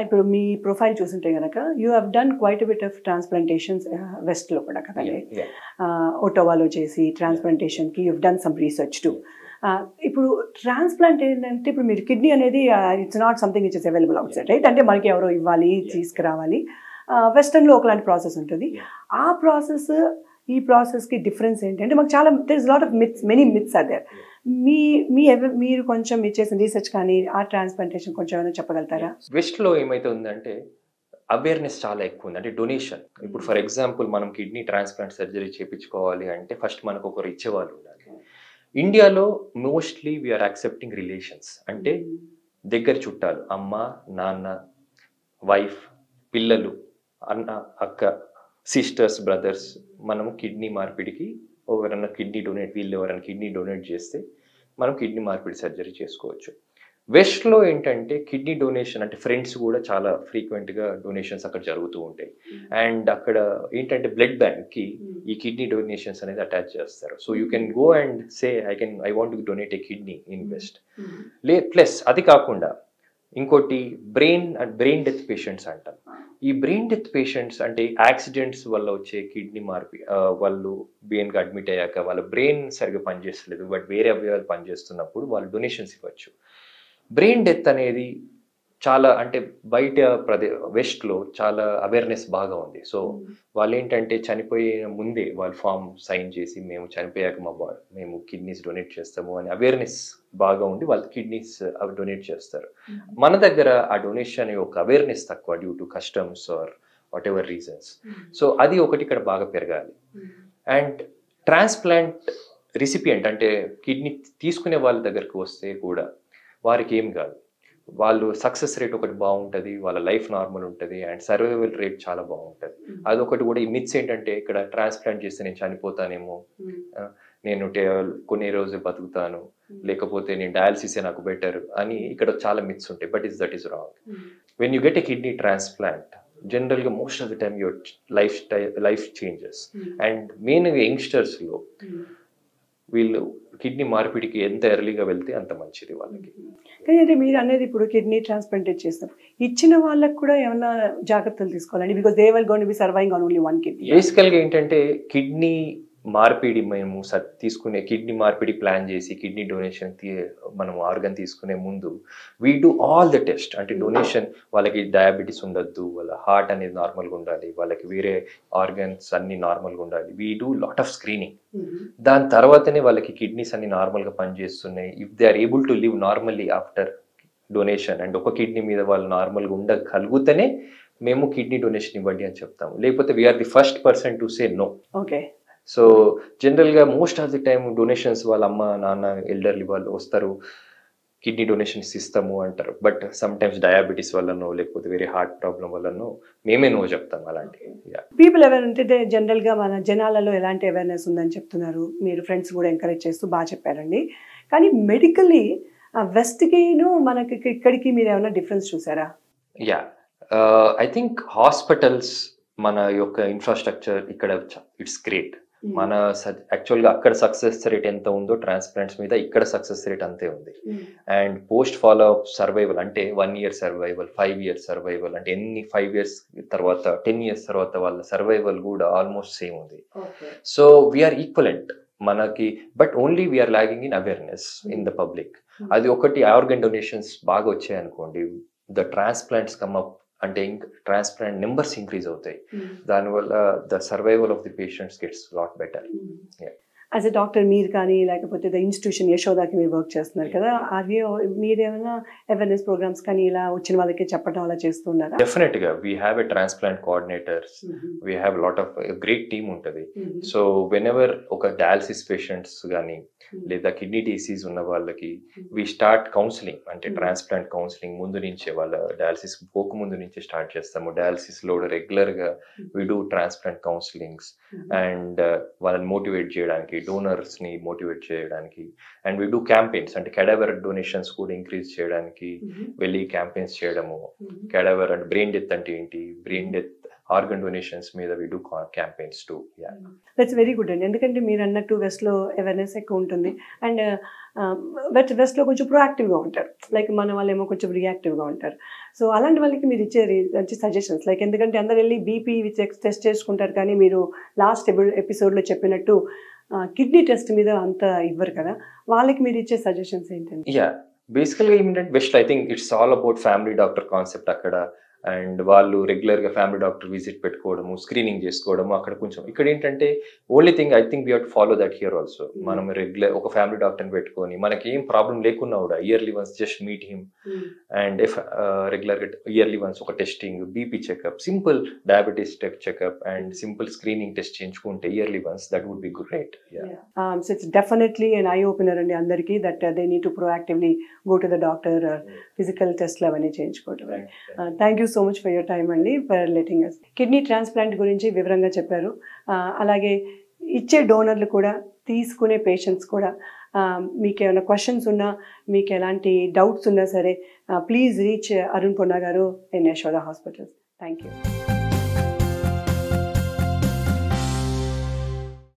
ఇప్పుడు మీ ప్రొఫైల్ చూసుంటే గనక you have done quite bit of transplantations వెస్ట్లో కూడా కదండి. ఒటోవాలో చేసి ట్రాన్స్ప్లాంటేషన్కి you done some research too. ఇప్పుడు ట్రాన్స్ప్లాంట్ ఏంటంటే ఇప్పుడు మీరు కిడ్నీ అనేది it's not something it is available outside right, అంటే మనకి ఎవరో ఇవ్వాలి తీసుకురావాలి. వెస్టర్న్లో ఒకలాంటి ప్రాసెస్ ఉంటుంది. ఆ ప్రాసెస్ ఈ ప్రాసెస్కి డిఫరెన్స్ ఏంటంటే మాకు చాలా there is lot of myths, many myths are there. మీరు కొంచెం మీరు చేసిన రీసెర్చ్ కానీ ఆ ట్రాన్స్ప్లాంటేషన్ కొంచెం ఏమైనా చెప్పగలుగుతారా? వెస్ట్లో ఏమైతే ఉందంటే అవేర్నెస్ చాలా ఎక్కువ ఉంది. అంటే డొనేషన్, ఇప్పుడు ఫర్ ఎగ్జాంపుల్ మనం కిడ్నీ ట్రాన్స్ప్లాంట్ సర్జరీ చేయించుకోవాలి అంటే ఫస్ట్ మనకు ఒకరు ఇచ్చేవాళ్ళు ఉండాలి. ఇండియాలో మోస్ట్లీ వీఆర్ యాక్సెప్టింగ్ రిలేషన్స్, అంటే దగ్గర చుట్టాలు, అమ్మ నాన్న వైఫ్ పిల్లలు అన్న అక్క సిస్టర్స్ బ్రదర్స్. మనము కిడ్నీ మార్పిడికి ఎవరైనా కిడ్నీ డొనేట్ వీళ్ళు ఎవరైనా కిడ్నీ డొనేట్ చేస్తే మనం కిడ్నీ మార్పిడి సర్జరీ చేసుకోవచ్చు. వెస్ట్లో ఏంటంటే కిడ్నీ డొనేషన్ అంటే ఫ్రెండ్స్ కూడా చాలా ఫ్రీక్వెంట్గా డొనేషన్స్ అక్కడ జరుగుతూ ఉంటాయి. అండ్ అక్కడ ఏంటంటే బ్లడ్ బ్యాంక్కి ఈ కిడ్నీ డొనేషన్స్ అనేది అటాచ్ చేస్తారు. So you can go and say I want to donate a kidney in west. Plus అది కాకుండా ఇంకోటి బ్రెయిన్ డెత్ పేషెంట్స్ అంటాం. ఈ బ్రెయిన్ డెత్ పేషెంట్స్ అంటే యాక్సిడెంట్స్ వల్ల వచ్చే కిడ్నీ వాళ్ళు బ్రెయిన్కి అడ్మిట్ అయ్యాక వాళ్ళ బ్రెయిన్ సరిగ్గా పనిచేస్తలేదు, బట్ వేరే అవయవాలు పనిచేస్తున్నప్పుడు వాళ్ళు డొనేషన్స్ ఇవ్వచ్చు. బ్రెయిన్ డెత్ అనేది చాలా అంటే బయట వెస్ట్లో చాలా అవేర్నెస్ బాగా ఉంది. సో వాళ్ళు ఏంటంటే చనిపోయే ముందే వాళ్ళు ఫామ్ సైన్ చేసి మేము చనిపోయాక మేము కిడ్నీస్ డొనేట్ చేస్తాము అని అవేర్నెస్ బాగా ఉండి వాళ్ళు కిడ్నీస్ అవి డొనేట్ చేస్తారు. మన దగ్గర ఆ డొనేషన్ యొక్క అవేర్నెస్ తక్కువ due to customs or whatever reasons. So అది ఒకటి ఇక్కడ బాగా పెరగాలి. అండ్ ట్రాన్స్ప్లాంట్ రిసిపియంట్ అంటే కిడ్నీ తీసుకునే వాళ్ళ దగ్గరకు వస్తే కూడా వారికి ఏం కాదు, వాళ్ళు సక్సెస్ రేట్ ఒకటి బాగుంటుంది, వాళ్ళ లైఫ్ నార్మల్ ఉంటుంది అండ్ సర్వైవల్ రేట్ చాలా బాగుంటుంది. అదొకటి కూడా. ఈ మిత్స్ ఏంటంటే ఇక్కడ ట్రాన్స్ప్లాంట్ చేస్తే నేను చనిపోతానేమో, నేను కొన్ని రోజులు బతుకుతాను, లేకపోతే నేను డయాలసిసే నాకు బెటర్ అని ఇక్కడ చాలా మిత్స్ ఉంటాయి. But that is wrong. When you get a kidney transplant జనరల్గా most of the time your life changes. And మెయిన్గా యంగ్స్టర్స్లో వీళ్ళు కిడ్నీ మార్పిడికి ఎంత ఎర్లీగా వెళ్తే అంత మంచిది వాళ్ళకి. కానీ అంటే మీరు అనేది ఇప్పుడు కిడ్నీ ట్రాన్స్ప్లాంటేట్ చేసినప్పుడు ఇచ్చిన వాళ్ళకి కూడా ఏమైనా జాగ్రత్తలు తీసుకోవాలండి, because they will going to be surviving on only one kidney. బేసికల్గా ఏంటంటే కిడ్నీ మార్పిడి మేము తీసుకునే కిడ్నీ మార్పిడి ప్లాన్ చేసి కిడ్నీ డొనేషన్ మనం ఆర్గన్ తీసుకునే ముందు we do all the test. అంటే డొనేషన్ వాళ్ళకి డయాబెటీస్ ఉండొద్దు, వాళ్ళ హార్ట్ అనేది నార్మల్గా ఉండాలి, వాళ్ళకి వేరే ఆర్గన్స్ అన్ని నార్మల్గా ఉండాలి. We do lot of screening. దాని తర్వాతనే వాళ్ళకి కిడ్నీస్ అన్ని నార్మల్గా పనిచేస్తున్నాయి. If they are able to live normally after donation and ఒక కిడ్నీ మీద వాళ్ళు నార్మల్గా ఉండగలిగితేనే మేము కిడ్నీ డొనేషన్ ఇవ్వండి అని చెప్తాము. లేకపోతే we are the first person to say no. Okay. So జనరల్గా most of the time donations వాళ్ళ అమ్మ నాన్న ఎల్డర్లీ వాళ్ళు వస్తారు, కిడ్నీ డొనేషన్స్ ఇస్తాము అంటారు. బట్ సమ్ టైమ్స్ డయాబెటీస్ వల్లనో లేకపోతే వేరే హార్ట్ ప్రాబ్లం వల్లనో మేమే నో చెప్తాం. అలాంటి పీపుల్ ఎవరు అంటే జనరల్గా మన జనాలలో ఎలాంటి అవేర్నెస్ ఉందని చెప్తున్నారు, మీరు ఫ్రెండ్స్ కూడా ఎంకరేజ్ చేస్తూ బాగా చెప్పారండి. కానీ మెడికల్లీ వెస్ట్కిను మనకి ఇక్కడికి మీరు ఏమైనా డిఫరెన్స్ చూసారా? యా, ఐ థింక్ హాస్పిటల్స్ మన యొక్క ఇన్ఫ్రాస్ట్రక్చర్ ఇక్కడ ఇట్స్ గ్రేట్. మన యాక్చువల్గా అక్కడ సక్సెస్ రేట్ ఎంత ఉందో ట్రాన్స్ప్లాంట్స్ మీద ఇక్కడ సక్సెస్ రేట్ అంతే ఉంది. And post follow up survival అంటే 1 year సర్వైవల్, 5 years సర్వైవల్ అంటే 5 years తర్వాత 10 years తర్వాత వాళ్ళ సర్వైవల్ కూడా ఆల్మోస్ట్ సేమ్ ఉంది. సో వీఆర్ ఈక్వలెంట్ మనకి, but only we are lagging in awareness in the public. అది ఒకటి. ఆర్గన్ డొనేషన్స్ బాగా వచ్చాయి అనుకోండి, ద ట్రాన్స్ప్లాంట్స్ కమ్ అప్ అంటే ఇంకా ట్రాన్స్ప్లాంట్ నెంబర్స్ ఇంక్రీజ్ అవుతాయి. దానివల్ల the survival of the patients gets lot better. As a doctor మీరు కానీ లేకపోతే ద ఇన్స్టిట్యూషన్ యశోదాకి మీరు వర్క్ చేస్తున్నారు కదా, అవి మీరేమైనా అవేర్నెస్ ప్రోగ్రామ్స్ కానీ ఇలా వచ్చిన వాళ్ళకి చెప్పడం అలా చేస్తున్నారా? డెఫినెట్గా we have a transplant coordinators, we have lot of great team ఉంటుంది. సో వెన్ ఎవర్ ఒక డయాలసిస్ పేషెంట్స్ కానీ లేదా కిడ్నీ డిసీజ్ ఉన్న వాళ్ళకి వీ స్టార్ట్ కౌన్సిలింగ్, అంటే ట్రాన్స్ప్లాంట్ కౌన్సిలింగ్ ముందు నుంచే, వాళ్ళ డయాలసిస్ పోక ముందు నుంచే స్టార్ట్ చేస్తాము. డయాలసిస్లో రెగ్యులర్గా we do transplant counsellings and వాళ్ళని మోటివేట్ చేయడానికి, డోనర్స్ని మోటివేట్ చేయడానికి. అండ్ వీ డూ క్యాంపెయిన్స్, అంటే కెడావర్ డొనేషన్స్ కూడా ఇంక్రీజ్ చేయడానికి వెళ్ళి క్యాంపెయిన్స్ చేయడము. కెడావర్ అంటే బ్రెయిన్ డెత్ అంటే ఏంటి, బ్రెయిన్ డెత్ ఆర్గన్ డొనేషన్స్ మీద we do campaigns too. That's very good అండి. ఎందుకంటే మీరు అన్నట్టు వెస్ట్లో అవేర్నెస్ ఎక్కువ ఉంటుంది. అండ్ వెస్ట్లో కొంచెం ప్రొయాక్టివ్గా ఉంటారు. లైక్ మన వాళ్ళు ఏమో కొంచెం రియాక్టివ్గా ఉంటారు. సో అలాంటి వాళ్ళకి మీరు ఇచ్చే మంచి సజెషన్స్, లైక్ ఎందుకంటే అందరు వెళ్ళి బీపీ టెస్ట్ చేసుకుంటారు, కానీ మీరు లాస్ట్ ఎపిసోడ్లో చెప్పినట్టు కిడ్నీ టెస్ట్ మీద అంత ఇవ్వరు కదా, వాళ్ళకి మీరు ఇచ్చే సజెషన్స్ ఏంటండి? బేసికల్గా ఏంటంటే best I think it's all about family doctor concept అక్కడ. అండ్ వాళ్ళు రెగ్యులర్గా ఫ్యామిలీ డాక్టర్ విజిట్ పెట్టుకోవడము, స్క్రీనింగ్ చేసుకోవడము. అక్కడ కొంచెం ఇక్కడ ఏంటంటే only thing I think we have to follow that here also. మనం రెగ్యులర్ ఒక ఫ్యామిలీ డాక్టర్ని పెట్టుకొని మనకి ఏం ప్రాబ్లం లేకున్నా కూడా yearly once just meet him. And if రెగ్యులర్గా ఇయర్లీ వన్స్ ఒక testing, BP checkup, simple diabetes checkup and simple screening test చేయించుకుంటే yearly once that would be great. So it's definitely an eye opener అండి అందరికీ, that they need to proactively go to the doctor, physical టెస్ట్లు అవన్నీ చేయించుకోవటం. Thank you so much for your time అండి, for letting us. Kidney transplant గురించి వివరంగా చెప్పారు. అలాగే ఇచ్చే డోనర్లు కూడా, తీసుకునే పేషెంట్స్ కూడా, మీకు ఏమైనా క్వశ్చన్స్ ఉన్నా, మీకు ఎలాంటి డౌట్స్ ఉన్నా సరే, ప్లీజ్ రీచ్ అరుణ్ పొన్నా గారు in Yashoda hospitals. Thank you.